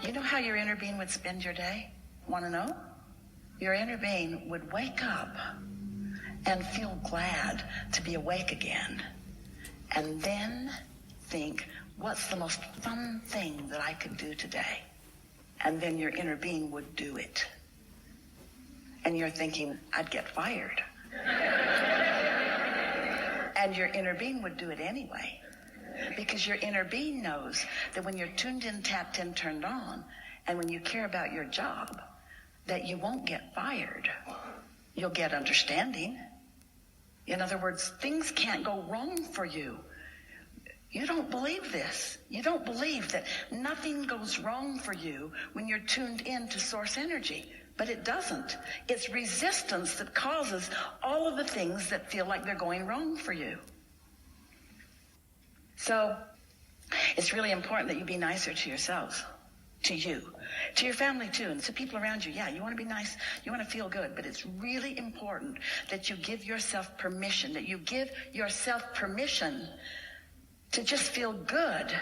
You know how your inner being would spend your day? Want to know? Your inner being would wake up and feel glad to be awake again. And then think, what's the most fun thing that I could do today? And then your inner being would do it. And you're thinking, I'd get fired. And your inner being would do it anyway. Because your inner being knows that when you're tuned in, tapped in, turned on, and when you care about your job, that you won't get fired. You'll get understanding. In other words, things can't go wrong for you. You don't believe this. You don't believe that nothing goes wrong for you when you're tuned in to source energy. But it doesn't. It's resistance that causes all of the things that feel like they're going wrong for you. So it's really important that you be nicer to yourselves, to you, to your family too, and to people around you. Yeah, you want to be nice, you want to feel good, but it's really important that you give yourself permission, to just feel good,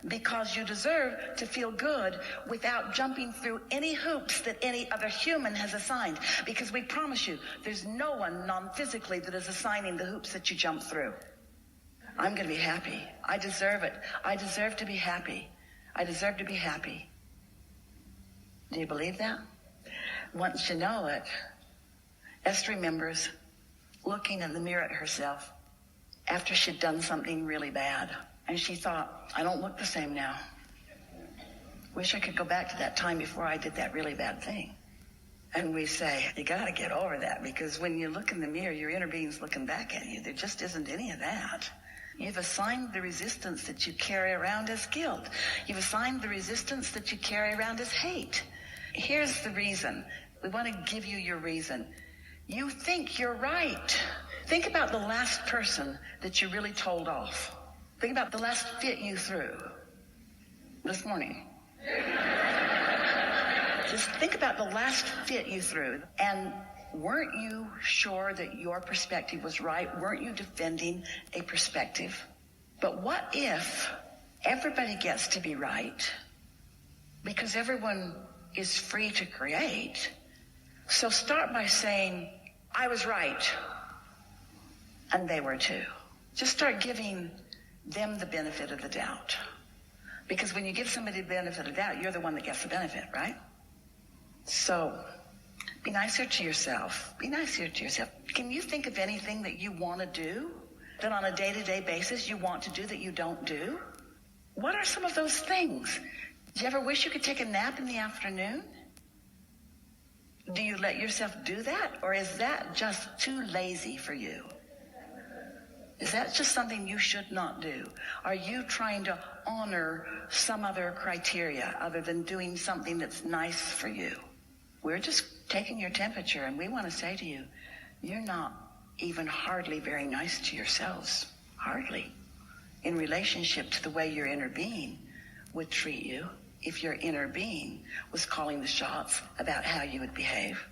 because you deserve to feel good without jumping through any hoops that any other human has assigned. Because we promise you, there's no one non-physically that is assigning the hoops that you jump through. I'm going to be happy. I deserve it. I deserve to be happy. I deserve to be happy. Do you believe that? Once you know it, Esther remembers looking in the mirror at herself after she'd done something really bad. And she thought, I don't look the same now. Wish I could go back to that time before I did that really bad thing. And we say, you got to get over that, because when you look in the mirror, your inner being's looking back at you. There just isn't any of that. You've assigned the resistance that you carry around as guilt. You've assigned the resistance that you carry around as hate. Here's the reason. We want to give you your reason. You think you're right. Think about the last person that you really told off. Think about the last fit you threw this morning. Just think about the last fit you threw. And weren't you sure that your perspective was right? Weren't you defending a perspective? But what if everybody gets to be right? Because everyone is free to create. So start by saying, I was right. And they were too. Just start giving them the benefit of the doubt. Because when you give somebody the benefit of the doubt, you're the one that gets the benefit, right? So be nicer to yourself. Be nicer to yourself. Can you think of anything that you want to do, that on a day-to-day basis you want to do that you don't do? What are some of those things? Do you ever wish you could take a nap in the afternoon? Do you let yourself do that? Or is that just too lazy for you? Is that just something you should not do? Are you trying to honor some other criteria other than doing something that's nice for you? We're just taking your temperature, and we want to say to you, you're not even hardly very nice to yourselves. Hardly. In relationship to the way your inner being would treat you if your inner being was calling the shots about how you would behave.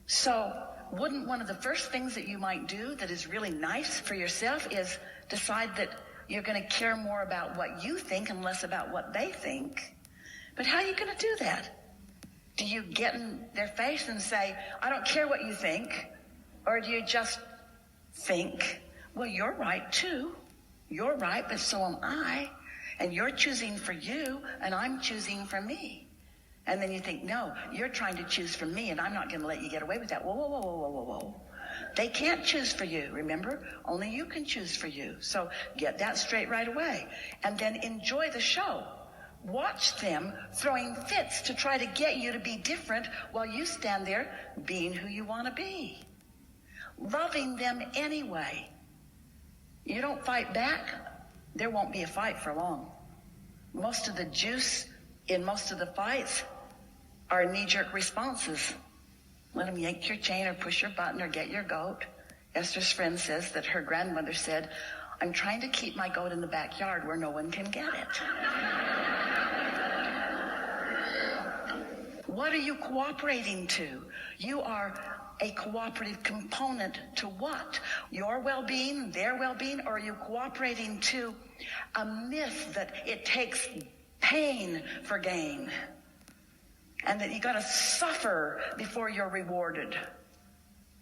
So wouldn't one of the first things that you might do that is really nice for yourself is decide that you're going to care more about what you think and less about what they think? But how are you going to do that? Do you get in their face and say, I don't care what you think? Or do you just think, well, you're right too. You're right, but so am I. And you're choosing for you, and I'm choosing for me. And then you think, no, you're trying to choose for me, and I'm not going to let you get away with that. Whoa, whoa, whoa, whoa, whoa, whoa. They can't choose for you, remember? Only you can choose for you. So get that straight right away. And then enjoy the show. Watch them throwing fits to try to get you to be different while you stand there being who you want to be. Loving them anyway. You don't fight back, there won't be a fight for long. Most of the juice in most of the fights are knee-jerk responses. Let them yank your chain or push your button or get your goat. Esther's friend says that her grandmother said, I'm trying to keep my goat in the backyard where no one can get it. What are you cooperating to? You are a cooperative component to what? Your well-being, their well-being, or are you cooperating to a myth that it takes pain for gain? and that you got to suffer before you're rewarded.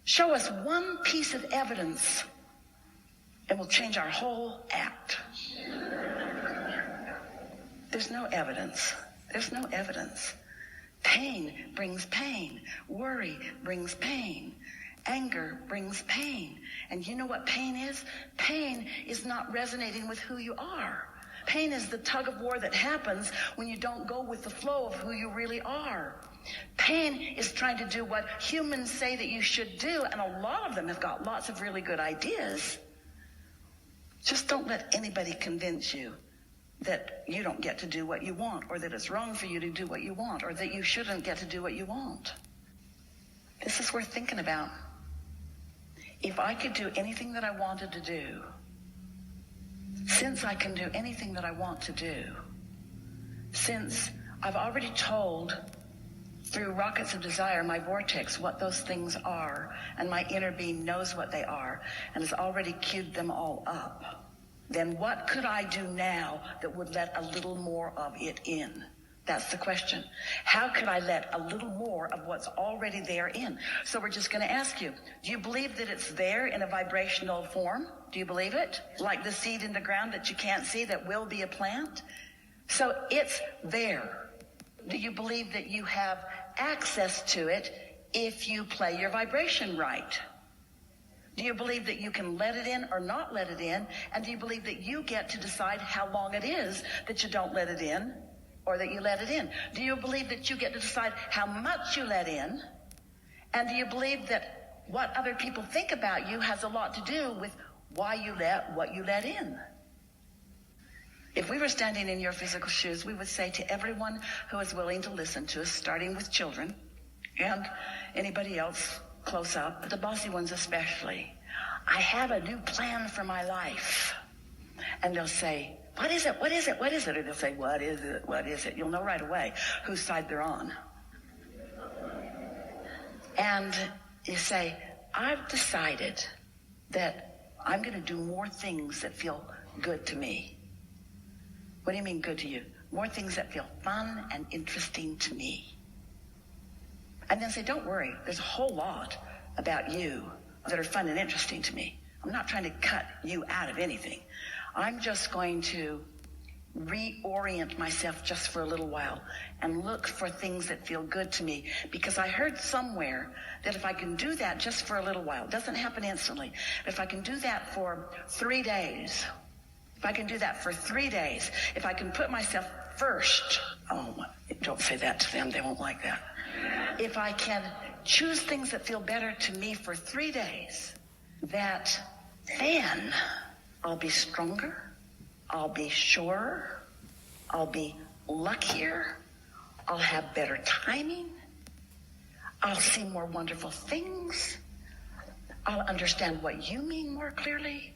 Show us one piece of evidence and we'll change our whole act. There's no evidence. There's no evidence. Pain brings pain. Worry brings pain. Anger brings pain. And you know what pain is? Pain is not resonating with who you are. Pain is the tug of war that happens when you don't go with the flow of who you really are. Pain is trying to do what humans say that you should do, and a lot of them have got lots of really good ideas. Just don't let anybody convince you that you don't get to do what you want, or that it's wrong for you to do what you want, or that you shouldn't get to do what you want. This is worth thinking about. If I could do anything that I wanted to do, since I can do anything that I want to do, since I've already told through rockets of desire, my vortex, what those things are, and my inner being knows what they are, and has already queued them all up, then what could I do now that would let a little more of it in? That's the question. How could I let a little more of what's already there in? So we're just going to ask you, do you believe that it's there in a vibrational form? Do you believe it? Like the seed in the ground that you can't see that will be a plant? So it's there. Do you believe that you have access to it if you play your vibration right? Do you believe that you can let it in or not let it in? And do you believe that you get to decide how long it is that you don't let it in or that you let it in? Do you believe that you get to decide how much you let in? And do you believe that what other people think about you has a lot to do with why you let what you let in? If we were standing in your physical shoes, we would say to everyone who is willing to listen to us, starting with children and anybody else close up, the bossy ones especially, I have a new plan for my life. And they'll say, what is it? What is it? What is it? Or they'll say, what is it? What is it? You'll know right away whose side they're on. And you say, I've decided that I'm going to do more things that feel good to me. What do you mean good to you? More things that feel fun and interesting to me. And then say, don't worry, there's a whole lot about you that are fun and interesting to me. I'm not trying to cut you out of anything. I'm just going to reorient myself just for a little while and look for things that feel good to me, because I heard somewhere that if I can do that just for a little while, it doesn't happen instantly, but if I can do that for 3 days, if I can do that for 3 days, if I can put myself first, oh, don't say that to them, they won't like that. If I can choose things that feel better to me for 3 days, that then I'll be stronger, I'll be surer, I'll be luckier, I'll have better timing, I'll see more wonderful things, I'll understand what you mean more clearly,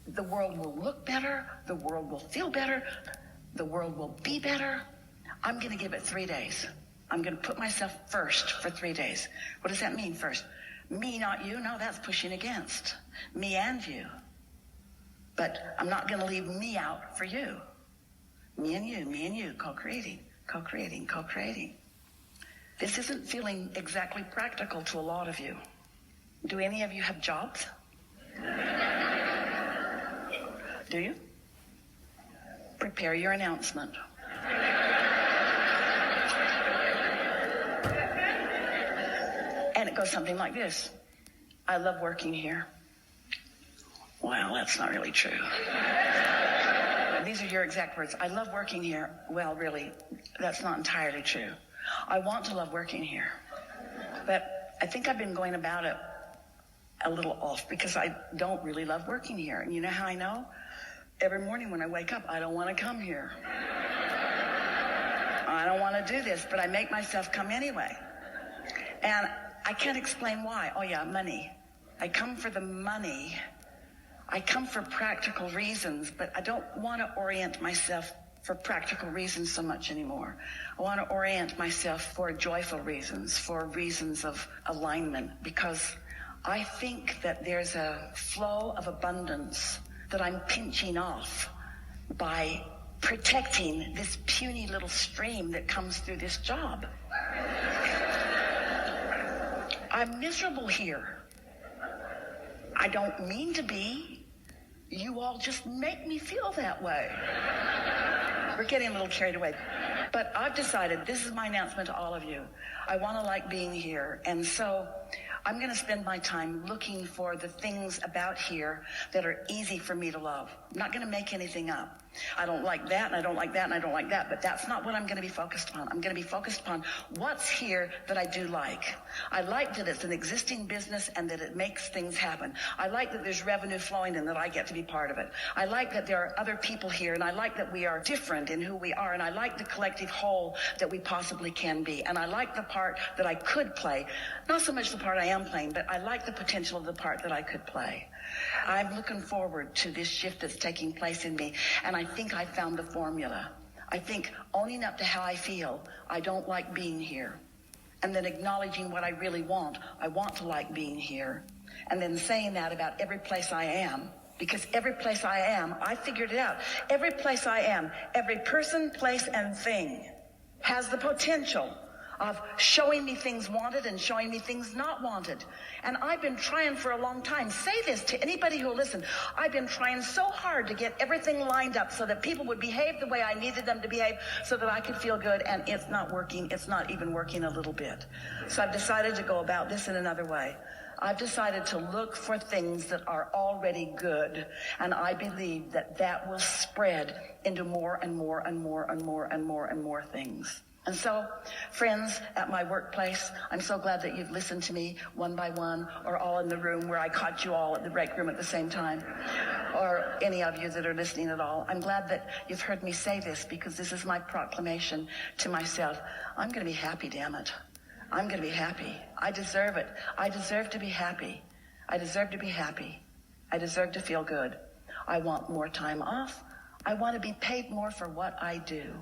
the world will look better, the world will feel better, the world will be better. I'm going to give it 3 days. I'm going to put myself first for 3 days. What does that mean first? Me, not you? No, that's pushing against. Me and you. But I'm not going to leave me out for you. Me and you, co-creating, co-creating, co-creating. This isn't feeling exactly practical to a lot of you. Do any of you have jobs? Do you? Prepare your announcement. And it goes something like this. I love working here. Well, that's not really true. These are your exact words. I love working here. Well, really, that's not entirely true. I want to love working here. But I think I've been going about it a little off because I don't really love working here. And you know how I know? Every morning when I wake up, I don't want to come here. I don't want to do this, but I make myself come anyway. And I can't explain why. Oh yeah, money. I come for the money. I come for practical reasons, but I don't want to orient myself for practical reasons so much anymore. I want to orient myself for joyful reasons, for reasons of alignment, because I think that there's a flow of abundance that I'm pinching off by protecting this puny little stream that comes through this job. I'm miserable here. I don't mean to be. You all just make me feel that way. We're getting a little carried away. But I've decided, this is my announcement to all of you. I want to like being here. And so I'm going to spend my time looking for the things about here that are easy for me to love. I'm not going to make anything up. I don't like that, and I don't like that, and I don't like that, but that's not what I'm going to be focused on. I'm going to be focused upon what's here that I do like. I like that it's an existing business and that it makes things happen. I like that there's revenue flowing and that I get to be part of it. I like that there are other people here, and I like that we are different in who we are, and I like the collective whole that we possibly can be, and I like the part that I could play. Not so much the part I am playing, but I like the potential of the part that I could play. I'm looking forward to this shift that's taking place in me, and I think I found the formula. I think owning up to how I feel, I don't like being here, and then acknowledging what I really want. I want to like being here, and then saying that about every place I am, because every place I am, I figured it out. Every place I am, every person, place, and thing has the potential of showing me things wanted and showing me things not wanted. And I've been trying for a long time. Say this to anybody who'll listen. I've been trying so hard to get everything lined up so that people would behave the way I needed them to behave so that I could feel good, and it's not working. It's not even working a little bit. So I've decided to go about this in another way. I've decided to look for things that are already good, and I believe that that will spread into more and more and more and more and more and more things. And so, friends at my workplace, I'm so glad that you've listened to me one by one, or all in the room where I caught you all at the break room at the same time, or any of you that are listening at all. I'm glad that you've heard me say this, because this is my proclamation to myself. I'm going to be happy, damn it. I'm going to be happy. I deserve it. I deserve to be happy. I deserve to be happy. I deserve to feel good. I want more time off. I want to be paid more for what I do.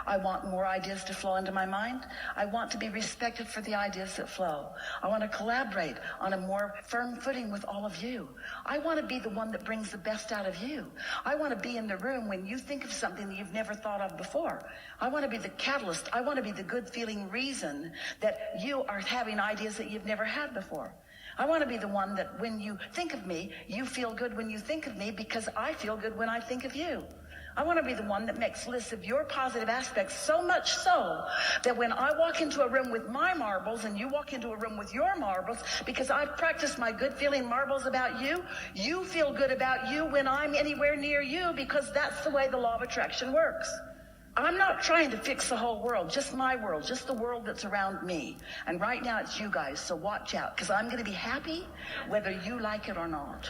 I want more ideas to flow into my mind. I want to be respected for the ideas that flow. I want to collaborate on a more firm footing with all of you. I want to be the one that brings the best out of you. I want to be in the room when you think of something that you've never thought of before. I want to be the catalyst. I want to be the good feeling reason that you are having ideas that you've never had before. I want to be the one that when you think of me, you feel good when you think of me, because I feel good when I think of you. I want to be the one that makes lists of your positive aspects, so much so that when I walk into a room with my marbles and you walk into a room with your marbles, because I've practiced my good feeling marbles about you, you feel good about you when I'm anywhere near you, because that's the way the law of attraction works. I'm not trying to fix the whole world, just my world, just the world that's around me. And right now it's you guys, so watch out, because I'm going to be happy whether you like it or not.